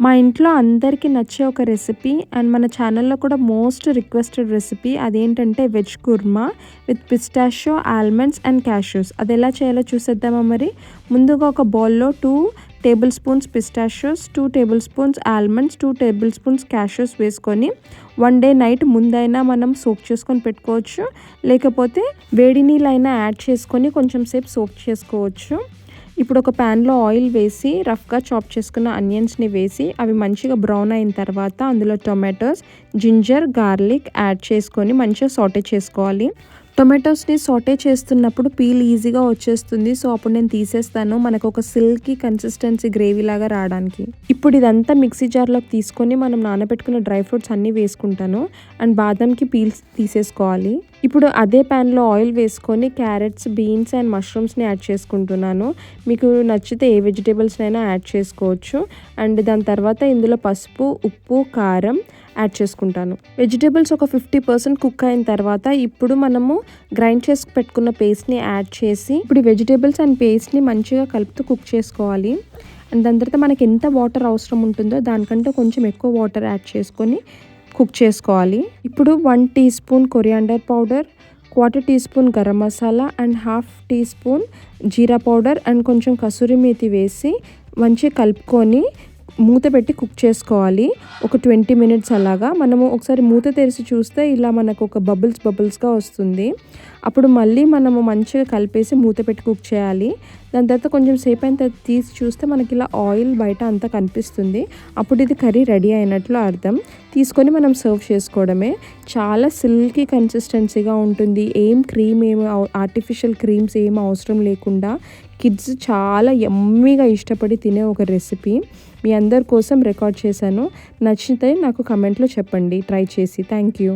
మా ఇంట్లో అందరికీ నచ్చే ఒక రెసిపీ అండ్ మన ఛానల్లో కూడా మోస్ట్ రిక్వెస్టెడ్ రెసిపీ అదేంటంటే veg kurma with pistachio, almonds and cashews. అది ఎలా చేయాలో చూసేద్దామా మరి? ముందుగా ఒక బౌల్‌లో 2 table spoons pistachios, 2 table spoons almonds, 2 table spoons cashews వేసుకొని 1 డే నైట్ ముందైనా మనం సోక్ చేసుకొని పెట్టుకోవచ్చు. లేకపోతే వేడి నీళ్ళైనా యాడ్ చేసుకొని కొంచెం సేపు సోక్ చేసుకోవచ్చు. ఇప్పుడు ఒక ప్యాన్లో ఆయిల్ వేసి రఫ్గా చాప్ చేసుకున్న ఆనియన్స్ని వేసి అవి మంచిగా బ్రౌన్ అయిన తర్వాత అందులో టొమాటోస్, జింజర్, గార్లిక్ యాడ్ చేసుకొని మంచిగా సాటే చేసుకోవాలి. టొమాటోస్ని సాటే చేస్తున్నప్పుడు పీల్ ఈజీగా వచ్చేస్తుంది. సో అప్పుడు నేను తీసేస్తాను, మనకు ఒక సిల్కీ కన్సిస్టెన్సీ గ్రేవీ లాగా రావడానికి. ఇప్పుడు ఇదంతా మిక్సీ జార్లోకి తీసుకొని మనం నానబెట్టుకున్న డ్రై ఫ్రూట్స్ అన్నీ వేసుకుంటాను అండ్ బాదంకి పీల్స్ తీసేసుకోవాలి. ఇప్పుడు అదే ప్యాన్లో ఆయిల్ వేసుకొని క్యారెట్స్, బీన్స్ అండ్ మష్రూమ్స్ని యాడ్ చేసుకుంటున్నాను. మీకు నచ్చితే ఏ వెజిటేబుల్స్నైనా యాడ్ చేసుకోవచ్చు. అండ్ దాని తర్వాత ఇందులో పసుపు, ఉప్పు, కారం యాడ్ చేసుకుంటాను. వెజిటేబుల్స్ ఒక 50% కుక్ అయిన తర్వాత ఇప్పుడు మనము గ్రైండ్ చేసి పెట్టుకున్న పేస్ట్ని యాడ్ చేసి ఇప్పుడు వెజిటేబుల్స్ అండ్ పేస్ట్ని మంచిగా కలుపుతూ కుక్ చేసుకోవాలి. అండ్ దాని తర్వాత మనకి ఎంత వాటర్ అవసరం ఉంటుందో దానికంటే కొంచెం ఎక్కువ వాటర్ యాడ్ చేసుకొని కుక్ చేసుకోవాలి. ఇప్పుడు 1 teaspoon coriander powder, 1/4 teaspoon garam masala and 1/2 teaspoon jeera powder and కొంచెం కసూరి మేతి వేసి మంచిగా కలుపుకొని మూత పెట్టి కుక్ చేసుకోవాలి. ఒక 20 మినిట్స్ అలాగా. మనము ఒకసారి మూత తెరిచి చూస్తే ఇలా మనకు ఒక బబుల్స్గా వస్తుంది. అప్పుడు మళ్ళీ మనము మంచిగా కలిపేసి మూత పెట్టి కుక్ చేయాలి. దాని తర్వాత కొంచెం సేపు అయిన తర్వాత తీసి చూస్తే మనకి ఇలా ఆయిల్ బయట అంతా కనిపిస్తుంది. అప్పుడు ఇది కర్రీ రెడీ అయినట్లు అర్థం. తీసుకొని మనం సర్వ్ చేసుకోవడమే. చాలా సిల్కీ కన్సిస్టెన్సీగా ఉంటుంది. ఆర్టిఫిషియల్ క్రీమ్స్ ఏం అవసరం లేకుండా కిడ్స్ చాలా యమ్మీగా ఇష్టపడి తినే ఒక రెసిపీ మీ అందరి కోసం రికార్డ్ చేశాను. నచ్చితే నాకు కమెంట్లో చెప్పండి ట్రై చేసి. Thank you.